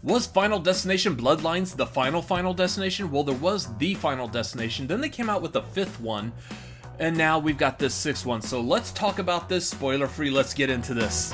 Was Final Destination Bloodlines the final destination? Well, there was the Final Destination, then they came out with the fifth one, and now we've got this sixth one. So let's talk about this spoiler free. Let's get into this.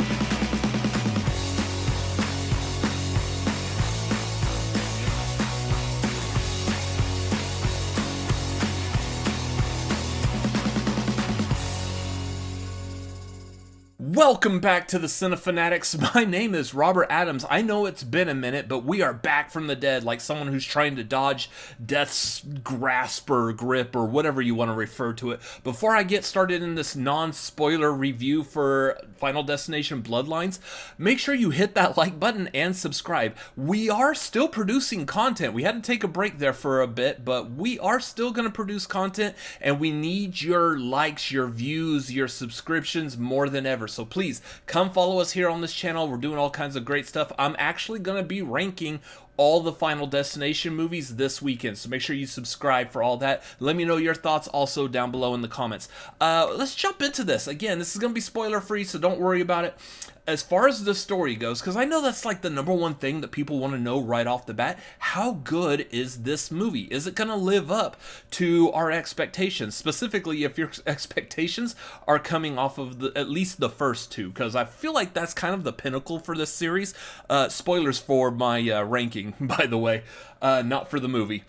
Welcome back to the Cinefanatics. My name is Robert Adams. I know it's been a minute, but we are back from the dead, like someone who's trying to dodge death's grasp or grip or whatever you want to refer to it. Before I get started in this non-spoiler review for Final Destination Bloodlines, make sure you hit that like button and subscribe. We are still producing content. We had to take a break there for a bit, but we are still going to produce content, and we need your likes, your views, your subscriptions more than ever. So please come follow us here on this channel. We're doing all kinds of great stuff. I'm actually going to be ranking all the Final Destination movies this weekend, so make sure you subscribe for all that. Let me know your thoughts also down below in the comments. Let's jump into this. Again, this is going to be spoiler free, so don't worry about it. As far as the story goes, because I know that's like the number one thing that people want to know right off the bat, how good is this movie? Is it going to live up to our expectations? Specifically, if your expectations are coming off of at least the first two, because I feel like that's kind of the pinnacle for this series. Spoilers for my ranking, by the way, not for the movie.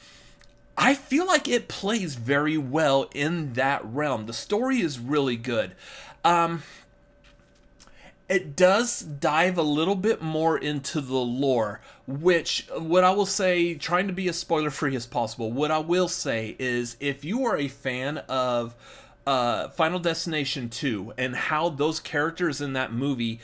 I feel like it plays very well in that realm. The story is really good. It does dive a little bit more into the lore, which, what I will say, trying to be as spoiler-free as possible, what I will say is, if you are a fan of Final Destination 2 and how those characters in that movie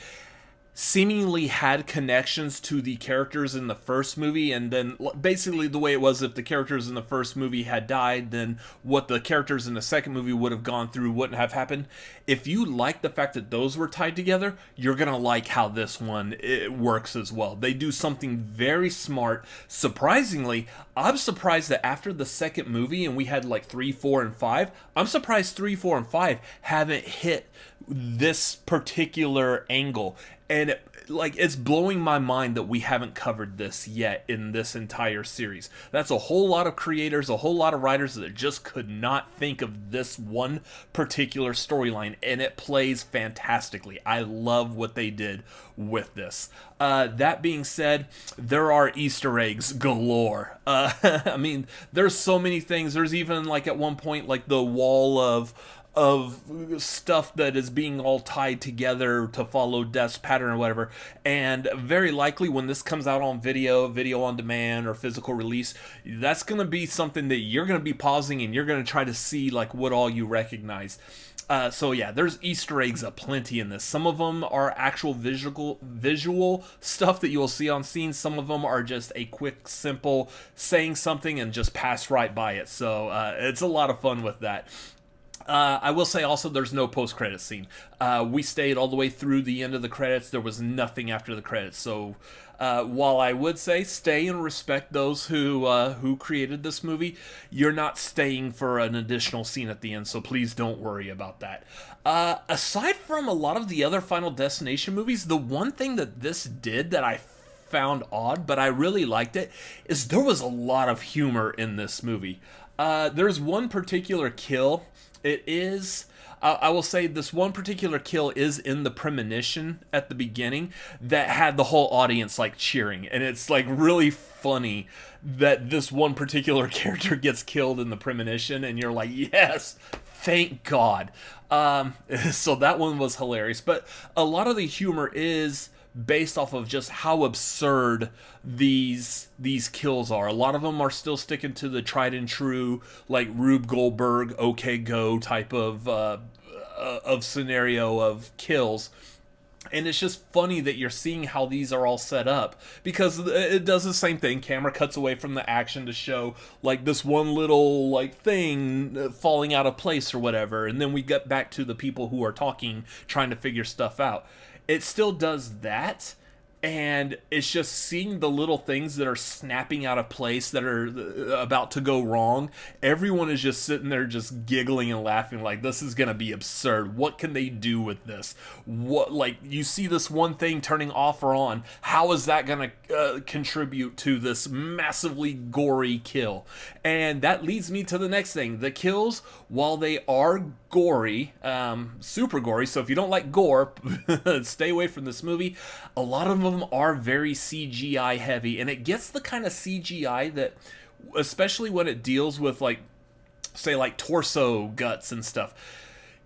seemingly had connections to the characters in the first movie, and then basically the way it was, if the characters in the first movie had died, then what the characters in the second movie would have gone through wouldn't have happened. If you like the fact that those were tied together, you're gonna like how this one works as well. They do something very smart. Surprisingly, I'm surprised that after the second movie, and we had like 3, 4, and 5, I'm surprised 3, 4, and 5 haven't hit this particular angle. And it's blowing my mind that we haven't covered this yet in this entire series. That's a whole lot of creators, a whole lot of writers that just could not think of this one particular storyline, and it plays fantastically. I love what they did with this. That being said, there are Easter eggs galore. I mean, there's so many things. There's even, like, at one point, like, the wall of stuff that is being all tied together to follow Death's pattern or whatever, and very likely when this comes out on video on demand or physical release, that's going to be something that you're going to be pausing and you're going to try to see like what all you recognize. So yeah, there's Easter eggs aplenty in this. Some of them are actual visual stuff that you'll see on scene. Some of them are just a quick, simple saying something and just pass right by it. So it's a lot of fun with that. I will say also there's no post-credit scene. We stayed all the way through the end of the credits. There was nothing after the credits. So while I would say stay and respect those who created this movie, you're not staying for an additional scene at the end, so please don't worry about that. Aside from a lot of the other Final Destination movies, the one thing that this did that I found odd, but I really liked it, is there was a lot of humor in this movie. There's one particular kill. It is, I will say this one particular kill is in the premonition at the beginning that had the whole audience like cheering, and it's like really funny that this one particular character gets killed in the premonition and you're like, yes, thank God. So that one was hilarious, but a lot of the humor is based off of just how absurd these kills are. A lot of them are still sticking to the tried and true, like Rube Goldberg, okay go type of scenario of kills. And it's just funny that you're seeing how these are all set up, because it does the same thing. Camera cuts away from the action to show like this one little like thing falling out of place or whatever, and then we get back to the people who are talking, trying to figure stuff out. It still does that, and it's just seeing the little things that are snapping out of place that are about to go wrong. Everyone is just sitting there just giggling and laughing like, this is gonna be absurd. What can they do with this? What, like, you see this one thing turning off or on, how is that gonna contribute to this massively gory kill? And that leads me to the next thing. The kills, while they are gory, super gory, so if you don't like gore, stay away from this movie. A lot of them are very CGI heavy, and it gets the kind of CGI that, especially when it deals with, like, say, like torso guts and stuff,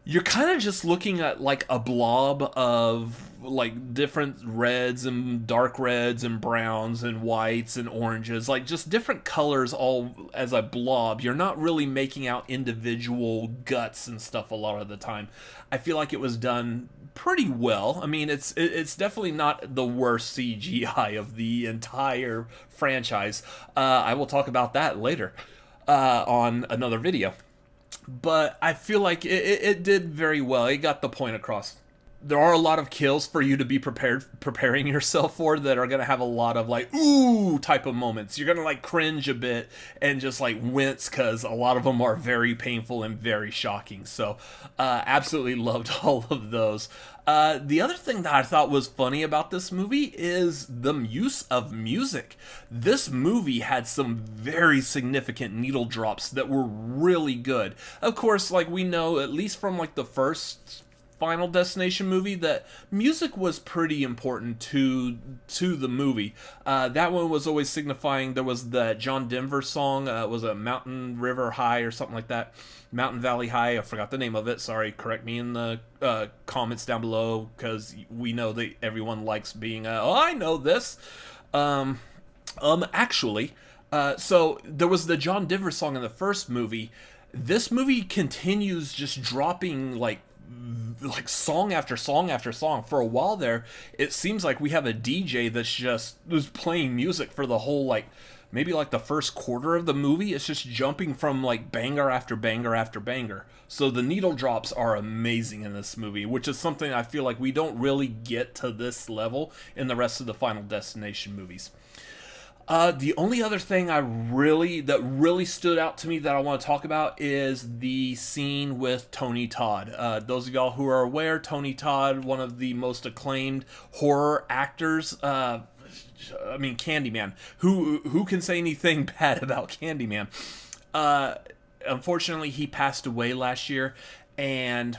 you're kind of just looking at like a blob of like different reds and dark reds and browns and whites and oranges, like just different colors all as a blob. You're not really making out individual guts and stuff a lot of the time. I feel like it was done pretty well. I mean, it's definitely not the worst CGI of the entire franchise. I will talk about that later on another video. But I feel like it did very well. It got the point across. There are a lot of kills for you to be preparing yourself for that are going to have a lot of like, ooh, type of moments. You're going to like cringe a bit and just like wince because a lot of them are very painful and very shocking. So absolutely loved all of those. The other thing that I thought was funny about this movie is the use of music. This movie had some very significant needle drops that were really good. Of course, like we know, at least from like the first Final Destination movie, that music was pretty important to the movie. That one was always signifying. There was the John Denver song, was a Mountain River High or something like that. Mountain Valley High, I forgot the name of it. Sorry, correct me in the comments down below, because we know that everyone likes being, oh, I know this. Actually, so there was the John Denver song in the first movie. This movie continues just dropping like song after song after song. For a while there, it seems like we have a DJ that's just playing music for the whole, like, maybe like the first quarter of the movie. It's just jumping from like banger after banger after banger. So the needle drops are amazing in this movie, which is something I feel like we don't really get to this level in the rest of the Final Destination movies. The only other thing that really stood out to me that I want to talk about is the scene with Tony Todd. Those of y'all who are aware, Tony Todd, one of the most acclaimed horror actors. I mean, Candyman. Who can say anything bad about Candyman? Unfortunately, he passed away last year, and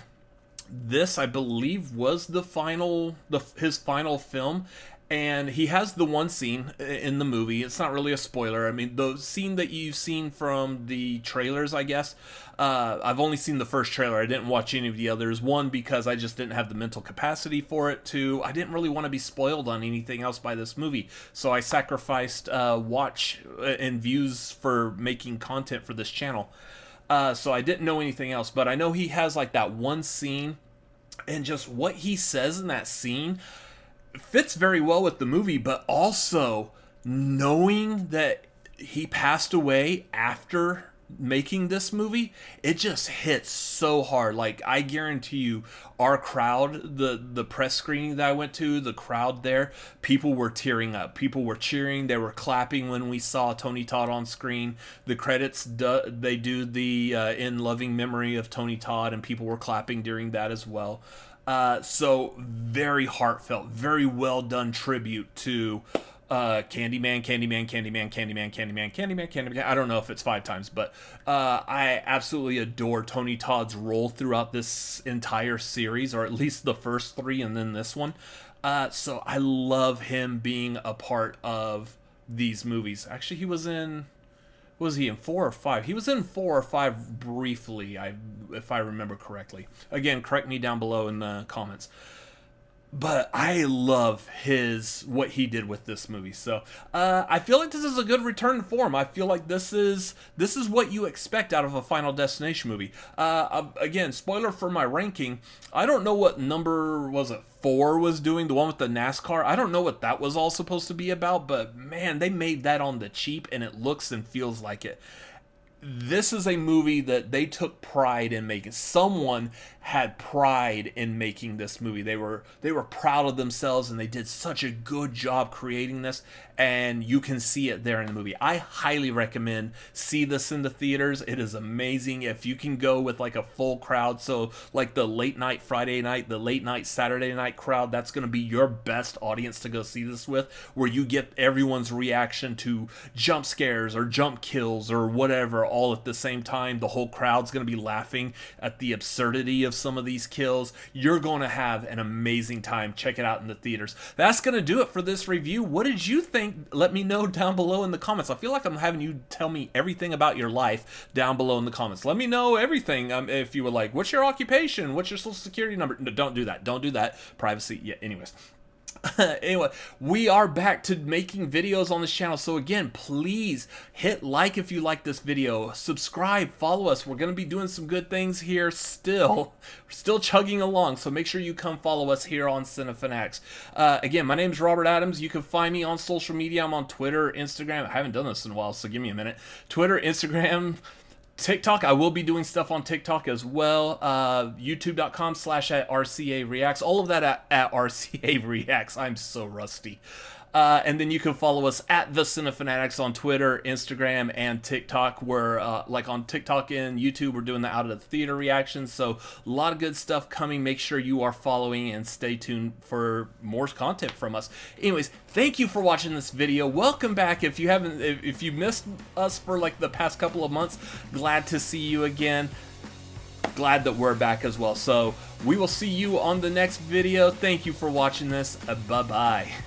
this, I believe, was his final film. And he has the one scene in the movie. It's not really a spoiler. I mean, the scene that you've seen from the trailers, I guess. I've only seen the first trailer. I didn't watch any of the others. One, because I just didn't have the mental capacity for it. Two, I didn't really want to be spoiled on anything else by this movie. So I sacrificed watch and views for making content for this channel. So I didn't know anything else. But I know he has like that one scene. And just what he says in that scene fits very well with the movie, but also knowing that he passed away after making this movie, it just hits so hard. Like, I guarantee you, our crowd, the press screening that I went to, the crowd there, people were tearing up. People were cheering. They were clapping when we saw Tony Todd on screen. The credits, they do the in loving memory of Tony Todd, and people were clapping during that as well. So very heartfelt, very well done tribute to Candyman. I don't know if it's 5 times, but I absolutely adore Tony Todd's role throughout this entire series, or at least the first 3 and then this one. So I love him being a part of these movies. Actually, he was in... Was he in 4 or 5? He was in 4 or 5 briefly, if I remember correctly. Again, correct me down below in the comments. But I love what he did with this movie. So I feel like this is a good return to form. I feel like this is what you expect out of a Final Destination movie. Again, spoiler for my ranking. I don't know what number was it. 4 was doing, the one with the NASCAR. I don't know what that was all supposed to be about, but man, they made that on the cheap, and it looks and feels like it. this is a movie that they took pride in making. Someone had pride in making this movie. They were proud of themselves, and they did such a good job creating this, and you can see it there in the movie. I highly recommend see this in the theaters. It is amazing. If you can go with like a full crowd, so like the late night Friday night, the late night Saturday night crowd, that's going to be your best audience to go see this with, where you get everyone's reaction to jump scares or jump kills or whatever all at the same time. The whole crowd's going to be laughing at the absurdity of some of these kills. You're going to have an amazing time. Check it out in the theaters. That's going to do it for this review. What did you think? Let me know down below in the comments. I feel like I'm having you tell me everything about your life down below in the comments. Let me know everything. If you were like, what's your occupation? What's your social security number? No, don't do that. Don't do that. Privacy. Yeah, anyways. Anyway, we are back to making videos on this channel. So again, please hit like if you like this video, subscribe, follow us. We're going to be doing some good things here still. We're still chugging along, so make sure you come follow us here on Cinefanatics. Again, my name is Robert Adams. You can find me on social media. I'm on Twitter, Instagram. I haven't done this in a while, so give me a minute. Twitter, Instagram, TikTok. I will be doing stuff on TikTok as well. YouTube.com/@RCA Reacts. All of that at RCA Reacts. I'm so rusty. And then you can follow us at The Cinefanatics on Twitter, Instagram, and TikTok. We're like on TikTok and YouTube, we're doing the out of the theater reactions. So a lot of good stuff coming. Make sure you are following and stay tuned for more content from us. Anyways, thank you for watching this video. Welcome back. If you missed us for like the past couple of months, glad to see you again. Glad that we're back as well. So we will see you on the next video. Thank you for watching this. Bye-bye.